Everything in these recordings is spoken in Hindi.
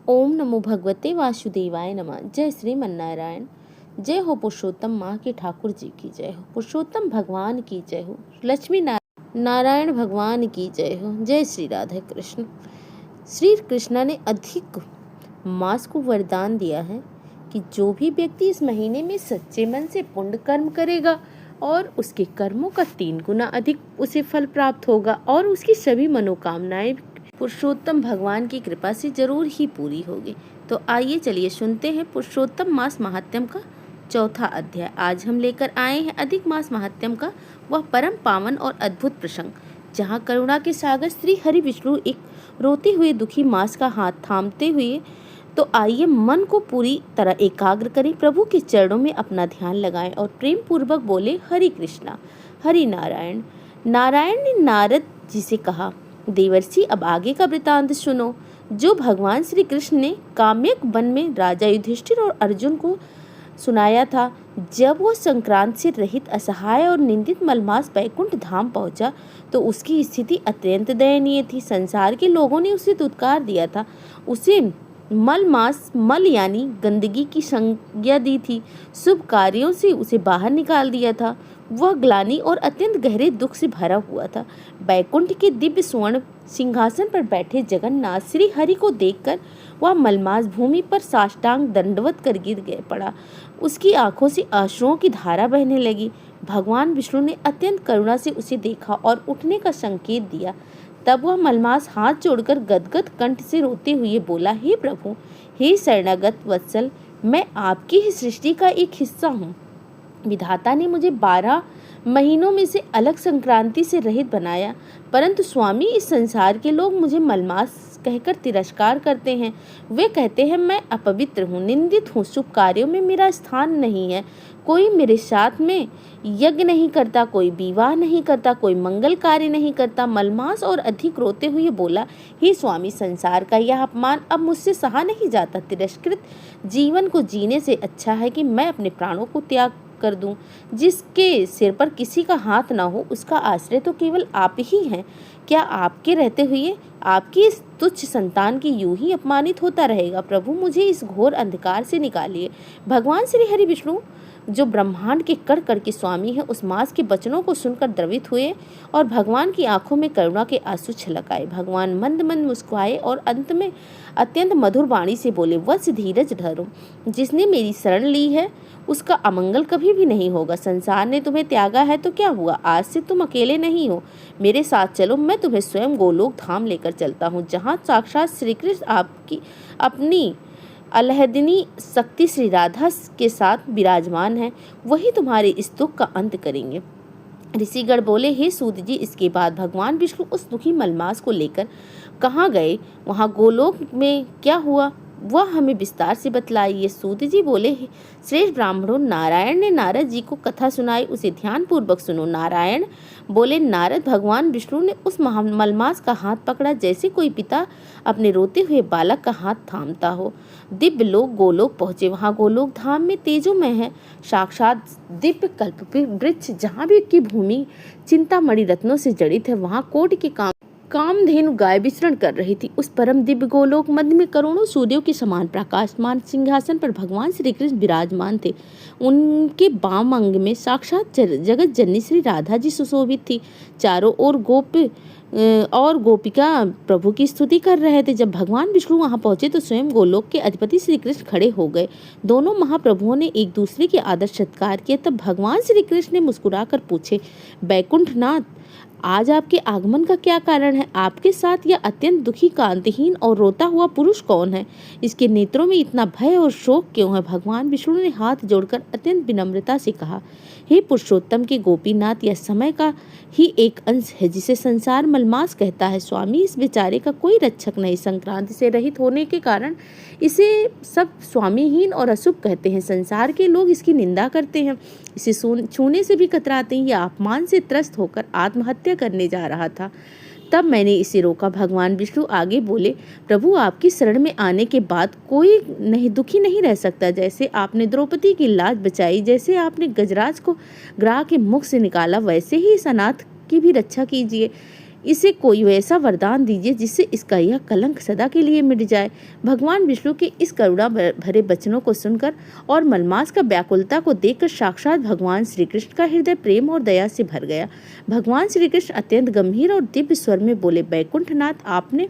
ओम नमो भगवते वासुदेवाय नमः। जय श्री मन्नारायण। जय हो पुरुषोत्तम माँ के ठाकुर जी की जय हो, पुरुषोत्तम भगवान की जय हो, लक्ष्मी नारायण भगवान की जय हो। जय श्री राधे कृष्ण। श्री कृष्ण ने अधिक मास को वरदान दिया है कि जो भी व्यक्ति इस महीने में सच्चे मन से पुण्य कर्म करेगा और उसके कर्मों का 3 गुना अधिक उसे फल प्राप्त होगा और उसकी सभी मनोकामनाएं पुरुषोत्तम भगवान की कृपा से जरूर ही पूरी होगी। तो आइए चलिए सुनते हैं पुरुषोत्तम मास महात्म्यम का 4था अध्याय। आज हम लेकर आए हैं अधिक मास महात्म्यम का वह परम पावन और अद्भुत प्रसंग, जहाँ करुणा के सागर श्री हरि विष्णु एक रोते हुए दुखी मास का हाथ थामते हुए। तो आइए मन को पूरी तरह एकाग्र करें, प्रभु के चरणों में अपना ध्यान लगाएं और प्रेम पूर्वक बोले हरि कृष्णा हरि नारायण। नारायण ने नारद जी से कहा, देवर्षि अब आगे का वृतांत सुनो, जो भगवान श्री कृष्ण ने काम्यक वन में राजा युधिष्ठिर और अर्जुन को सुनाया था। जब वह संक्रांत से रहित असहाय और निंदित मलमास बैकुंठ धाम पहुंचा तो उसकी स्थिति अत्यंत दयनीय थी। संसार के लोगों ने उसे दुत्कार दिया था, उसे मलमास मल यानी गंदगी की संज्ञा दी थी, शुभ कार्यों से उसे बाहर निकाल दिया था। वह ग्लानि और अत्यंत गहरे दुख से भरा हुआ था। बैकुंठ के दिव्य स्वर्ण सिंहासन पर बैठे जगन्नाथ श्री हरि को देखकर वह मलमास भूमि पर साष्टांग दंडवत कर गिर गए पड़ा। उसकी आंखों से अश्रुओं की धारा बहने लगी। भगवान विष्णु ने अत्यंत करुणा से उसे देखा और उठने का संकेत दिया। तब वह मलमास हाथ जोड़कर गदगद कंठ से रोते हुए बोला, हे प्रभु, हे शरणागत वत्सल, मैं आपकी ही सृष्टि का एक हिस्सा हूँ। विधाता ने मुझे 12 महीनों में से अलग संक्रांति से रहित बनाया, परंतु स्वामी इस संसार के लोग मुझे मलमास कहकर तिरस्कार करते हैं। वे कहते हैं मैं अपवित्र हूँ, निंदित हूँ, शुभ कार्यों में मेरा स्थान नहीं है, कोई मेरे साथ में यज्ञ नहीं करता, कोई विवाह नहीं करता, कोई मंगल कार्य नहीं करता। मलमास और अधिक रोते हुए बोला, हे स्वामी, संसार का यह अपमान अब मुझसे सहा नहीं जाता। तिरस्कृत जीवन को जीने से अच्छा है कि मैं अपने प्राणों को त्याग कर दूं। जिसके सिर पर किसी का हाथ ना हो उसका आश्रय तो केवल आप ही हैं। क्या आपके रहते हुए आपकी इस तुच्छ संतान की यूं ही अपमानित होता रहेगा? प्रभु, मुझे इस घोर अंधकार से निकालिए। भगवान श्री हरि विष्णु जो ब्रह्मांड के कण कण के स्वामी हैं, उस मास के वचनों को सुनकर द्रवित हुए और भगवान की आंखों में करुणा के आंसू छलक आए। भगवान मंद मंद मुस्कुराए और अंत में अत्यंत मधुर वाणी से बोले, वत्स धीरज धरो, जिसने मेरी शरण ली है उसका अमंगल कभी भी नहीं होगा। संसार ने तुम्हें त्यागा है तो क्या हुआ, आज से तुम अकेले नहीं हो, मेरे साथ चलो, मैं तुम्हें स्वयं गोलोक धाम लेकर चलता हूँ, जहाँ साक्षात श्री कृष्ण आपकी अपनी अलहदिनी शक्ति श्री राधा के साथ विराजमान है। वही तुम्हारे इस दुख का अंत करेंगे। ऋषिगण बोले, हे सूत जी, इसके बाद भगवान विष्णु उस दुखी मलमास को लेकर कहाँ गए? वहाँ गोलोक में क्या हुआ वह हमें विस्तार से बतलाइए। सूत जी बोले, श्रेष्ठ ब्राह्मणों, नारायण ने नारद जी को कथा सुनाई, उसे ध्यान पूर्वक सुनो। नारायण बोले, नारद, भगवान विष्णु ने उस मलमास का हाथ पकड़ा जैसे कोई पिता अपने रोते हुए बालक का हाथ थामता हो। दिव्य लोक गोलोक पहुंचे। वहाँ गोलोक धाम में तेजोमय है, साक्षात दिव्य कल्प वृक्ष, जहाँ भी की भूमि चिंतामणि रत्नों से जड़ित है। वहाँ कोटि के कामधेनु गाय विचरण कर रही थी। उस परम दिव्य गोलोक मध्य में करोड़ों सूर्यों के समान प्रकाशमान सिंहासन पर भगवान श्री कृष्ण विराजमान थे। उनके बाम अंग में साक्षात जगत जननी श्री राधा जी सुशोभित थी। चारों ओर गोपिका प्रभु की स्तुति कर रहे थे। जब भगवान विष्णु वहां पहुंचे तो स्वयं गोलोक के अधिपति श्री कृष्ण खड़े हो गए। दोनों महाप्रभुओं ने एक दूसरे के आदर सत्कार किया। तब भगवान श्री कृष्ण ने मुस्कुराकर पूछे, बैकुंठनाथ, आज आपके आगमन का क्या कारण है? आपके साथ यह अत्यंत दुखी, कांतिहीन और रोता हुआ पुरुष कौन है? इसके नेत्रों में इतना भय और शोक क्यों है? भगवान विष्णु ने हाथ जोड़कर अत्यंत विनम्रता से कहा, हे पुरुषोत्तम के गोपीनाथ, यह समय का ही एक अंश है जिसे संसार मलमास कहता है। स्वामी, इस बेचारे का कोई रक्षक नहीं। संक्रांति से रहित होने के कारण इसे सब स्वामीहीन और अशुभ कहते हैं। संसार के लोग इसकी निंदा करते हैं, इसे छूने से भी कतराते हैं। यह अपमान से त्रस्त होकर आत्महत्या करने जा रहा था। तब मैंने इसे रोका। भगवान विष्णु आगे बोले, प्रभु, आपकी शरण में आने के बाद कोई दुखी नहीं रह सकता। जैसे आपने द्रौपदी की लाज बचाई, जैसे आपने गजराज को ग्राह के मुख से निकाला, वैसे ही इस अनाथ की भी रक्षा कीजिए। इसे कोई वैसा वरदान दीजिए जिससे इसका यह कलंक सदा के लिए मिट जाए। भगवान विष्णु के इस करुणा भरे वचनों को सुनकर और मलमास का व्याकुलता को देखकर साक्षात भगवान श्री कृष्ण का हृदय प्रेम और दया से भर गया। भगवान श्री कृष्ण अत्यंत गंभीर और दिव्य स्वर में बोले, बैकुंठनाथ, आपने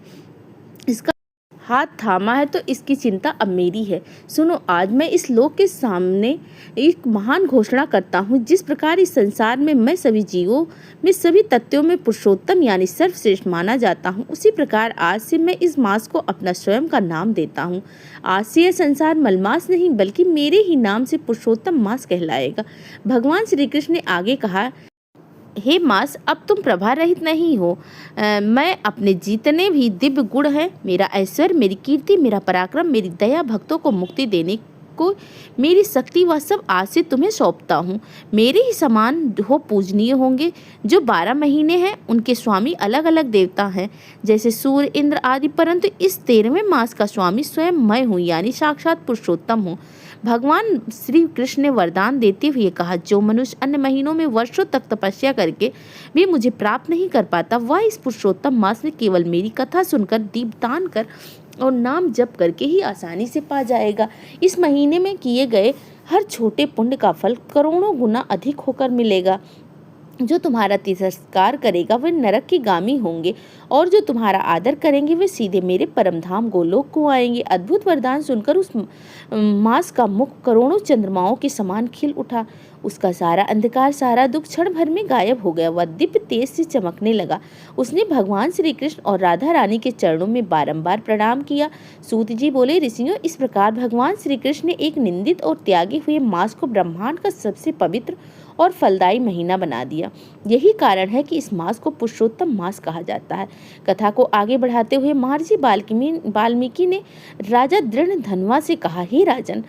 इसका हाथ थामा है तो इसकी चिंता अब मेरी है। सुनो, आज मैं इस लोक के सामने एक महान घोषणा करता हूँ। जिस प्रकार इस संसार में मैं सभी जीवों में, सभी तत्वों में पुरुषोत्तम यानी सर्वश्रेष्ठ माना जाता हूँ, उसी प्रकार आज से मैं इस मास को अपना स्वयं का नाम देता हूँ। आज से यह संसार मलमास नहीं बल्कि मेरे ही नाम से पुरुषोत्तम मास कहलाएगा। भगवान श्री कृष्ण ने आगे कहा, हे मास, अब तुम प्रभा रहित नहीं हो। मैं अपने जितने भी दिव्य गुण हैं, मेरा ऐश्वर्य, मेरी कीर्ति, मेरा पराक्रम, मेरी दया, भक्तों को मुक्ति देने को मेरी शक्ति, वह सब आज से तुम्हें सौंपता हूँ। मेरे ही समान हो पूजनीय होंगे। जो 12 महीने हैं उनके स्वामी अलग अलग देवता हैं, जैसे सूर्य, इंद्र आदि, परंतु इस 13वें मास का स्वामी स्वयं मैं हूँ, यानी साक्षात पुरुषोत्तम हूँ। भगवान श्री कृष्ण ने वरदान देते हुए कहा, जो मनुष्य अन्य महीनों में वर्षों तक तपस्या करके भी मुझे प्राप्त नहीं कर पाता, वह इस पुरुषोत्तम मास में केवल मेरी कथा सुनकर, दीपदान कर और नाम जप करके ही आसानी से पा जाएगा। इस महीने में किए गए हर छोटे पुण्य का फल करोड़ों गुना अधिक होकर मिलेगा। जो तुम्हारा तिरस्कार करेगा वे नरक की गामी होंगे, और जो तुम्हारा आदर करेंगे वे सीधे मेरे परमधाम गोलोक को आएंगे। अद्भुत वरदान सुनकर उस मास का मुख करोड़ों चंद्रमाओं के समान खिल उठा। उसका सारा अंधकार, सारा दुख क्षण भर में गायब हो गया। वह दिव्य तेज से चमकने लगा। उसने भगवान श्री कृष्ण और राधा रानी के चरणों में बारंबार प्रणाम किया। सूत जी बोले, ऋषियों, इस प्रकार भगवान श्री कृष्ण ने एक निंदित और त्यागे हुए मास को ब्रह्मांड का सबसे पवित्र और फलदायी महीना बना दिया। यही कारण है कि इस मास को पुरुषोत्तम मास कहा जाता है। कथा को आगे बढ़ाते हुए महर्षि वाल्मीकि ने राजा दृढ़धनवा से कहा, हे राजन,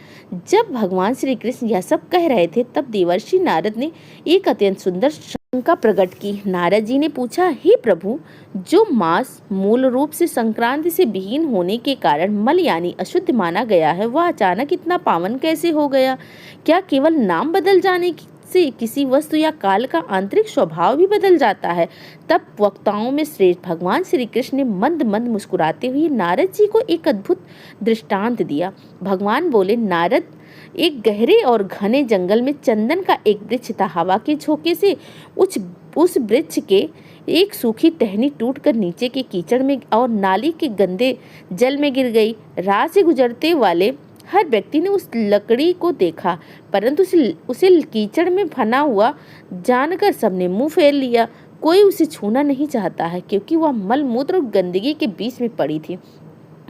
जब भगवान श्री कृष्ण यह सब कह रहे थे तब देवर्षि नारद ने एक अत्यंत सुंदर शंका प्रकट की। नारद जी ने पूछा, हे प्रभु, जो मास मूल रूप से संक्रांति से विहीन होने के कारण मल यानी अशुद्ध माना गया है, वह अचानक इतना पावन कैसे हो गया? क्या केवल नाम बदल जाने से किसी वस्तु या काल का आंतरिक स्वभाव भी बदल जाता है? तब वक्ताओं में श्रेष्ठ भगवान श्री कृष्ण ने मंद मंद मुस्कुराते हुए नारद जी को एक अद्भुत दृष्टांत दिया। भगवान बोले, नारद, एक गहरे और घने जंगल में चंदन का एक वृक्ष था। हवा के झोंके से उस वृक्ष के एक सूखी टहनी टूटकर नीचे के कीचड़ में और नाली के गंदे जल में गिर गई। राह से गुजरते वाले हर व्यक्ति ने उस लकड़ी को देखा, परंतु उसे कीचड़ में फना हुआ जानकर सबने मुंह फेर लिया। कोई उसे छूना नहीं चाहता है, क्योंकि वह मल मूत्र और गंदगी के बीच में पड़ी थी।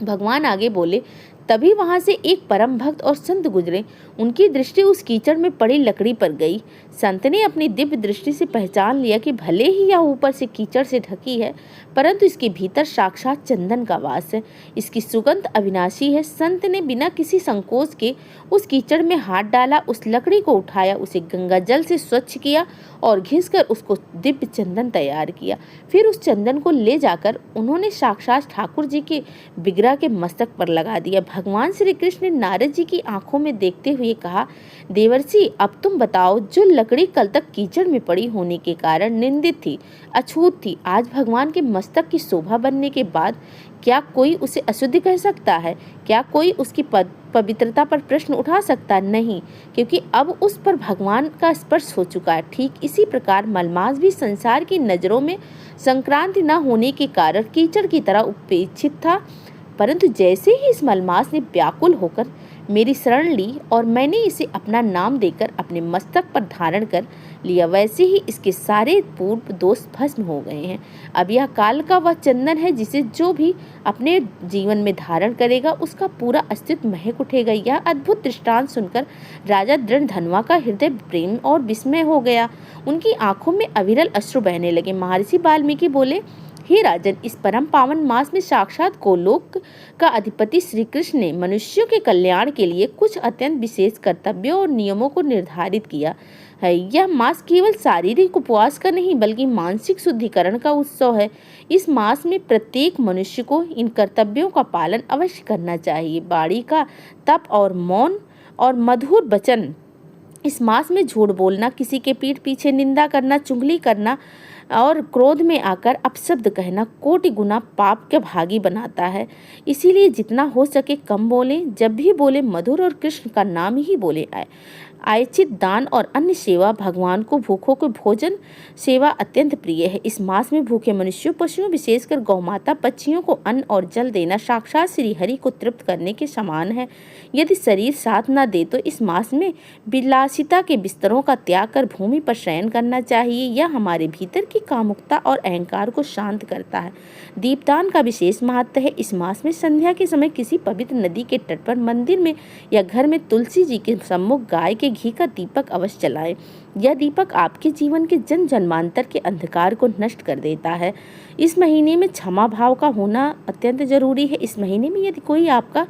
भगवान आगे बोले, तभी वहां से एक परम भक्त और संत गुजरे। उनकी दृष्टि उस कीचड़ में पड़ी लकड़ी पर गई। संत ने अपनी दिव्य दृष्टि से पहचान लिया कि भले ही यह ऊपर से कीचड़ से ढकी है, परंतु इसके भीतर साक्षात चंदन का वास है। इसकी सुगंध अविनाशी है। संत ने बिना किसी संकोच के उस कीचड़ में हाथ डाला, उस लकड़ी को उठाया, उसे गंगा जल से स्वच्छ किया और घिसकर उसको दिव्य चंदन तैयार किया। फिर उस चंदन को ले जाकर उन्होंने साक्षात ठाकुर जी के विग्रह के मस्तक पर लगा दिया। भगवान श्री कृष्ण ने नारद जी की आंखों में देखते हुए कहा, देवर्षि, अब तुम बताओ, जो लकड़ी कल तक कीचड़ में पड़ी होने के कारण निंदित थी, अछूत थी, आज भगवान के मस्तक की शोभा बनने के बाद क्या कोई उसे अशुद्ध कह सकता है? क्या कोई उसकी पवित्रता पर प्रश्न उठा सकता? नहीं, क्योंकि अब उस पर भगवान का स्पर्श हो चुका है। ठीक इसी प्रकार मलमास भी संसार की नजरों में संक्रांति न होने के कारण कीचड़ की तरह उपेक्षित था, परंतु जैसे ही इस मलमास ने व्याकुल होकर मेरी शरण ली और मैंने इसे अपना नाम देकर अपने मस्तक पर धारण कर लिया, वैसे ही इसके सारे पूर्व दोष भस्म हो गए हैं। अब यह काल का वह चंदन है जिसे जो भी अपने जीवन में धारण करेगा उसका पूरा अस्तित्व महक उठेगा। यह अद्भुत दृष्टांत सुनकर राजा दृढ़धनवा का हृदय प्रेम और विस्मय हो गया। उनकी आंखों में अविरल अश्रु बहने लगे। महर्षि वाल्मीकि बोले, हे राजन, इस परम पावन मास में साक्षात गोलोक का अधिपति श्री कृष्ण ने मनुष्यों के कल्याण के लिए कुछ अत्यंत विशेष कर्तव्यों और नियमों को निर्धारित किया है। यह मास केवल शारीरिक उपवास का नहीं बल्कि मानसिक शुद्धिकरण का उत्सव है। इस मास में प्रत्येक मनुष्य को इन कर्तव्यों का पालन अवश्य करना चाहिए। वाणी का तप और मौन और मधुर वचन। इस मास में झूठ बोलना, किसी के पीठ पीछे निंदा करना, चुगली करना, और क्रोध में आकर अपशब्द कहना कोटि गुना पाप के भागी बनाता है। इसीलिए जितना हो सके कम बोलें, जब भी बोले मधुर और कृष्ण का नाम ही बोले। आयचित दान और अन्य सेवा, भगवान को भूखों को भोजन सेवा अत्यंत प्रिय है। इस मास में भूखे मनुष्यों, पशुओं, विशेषकर गौमाता, पक्षियों को अन्न और जल देना साक्षात श्री हरि को तृप्त करने के समान है। यदि शरीर साथ न दे तो इस मास में विलासिता के बिस्तरों का त्याग कर भूमि पर शयन करना चाहिए। यह हमारे भीतर की कामुकता और अहंकार को शांत करता है। दीपदान का विशेष महत्व है। इस मास में संध्या के समय किसी पवित्र नदी के तट पर, मंदिर में या घर में तुलसी जी के सम्मुख गाय के घी का दीपक अवश्य जलाएं। यह दीपक आपके जीवन के जन जन्मांतर के अंधकार को नष्ट कर देता है। इस महीने में क्षमा भाव का होना अत्यंत जरूरी है। इस महीने में यदि कोई आपका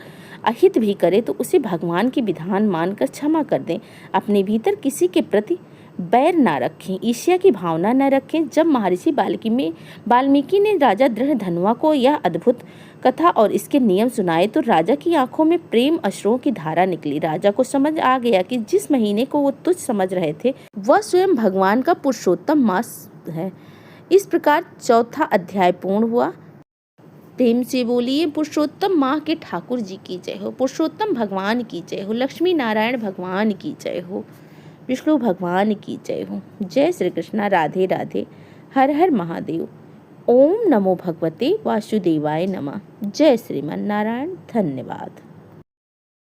अहित भी करे तो उसे भगवान की विधान मानकर क्षमा कर दें। अपने भीतर किसी के प्रति बैर ना रखें, ईर्ष्या की भावना न रखें। जब महर्षि वाल्मीकि ने राजा दृढ़धनुआ को यह अद्भुत कथा और इसके नियम सुनाए तो राजा की आंखों में प्रेम अश्रुओं की धारा निकली। राजा को समझ आ गया कि जिस महीने को वो तुच्छ समझ रहे थे वह स्वयं भगवान का पुरुषोत्तम मास है। इस प्रकार चौथा अध्याय पूर्ण हुआ। प्रेम से बोलिए पुरुषोत्तम माँ के ठाकुर जी की जय हो, पुरुषोत्तम भगवान की जय हो, लक्ष्मी नारायण भगवान की जय हो, विष्णु भगवान की जय हो। जय श्री कृष्णा। राधे राधे। हर हर महादेव। ओम नमो भगवते वासुदेवाय नमः। जय श्रीमन नारायण। धन्यवाद।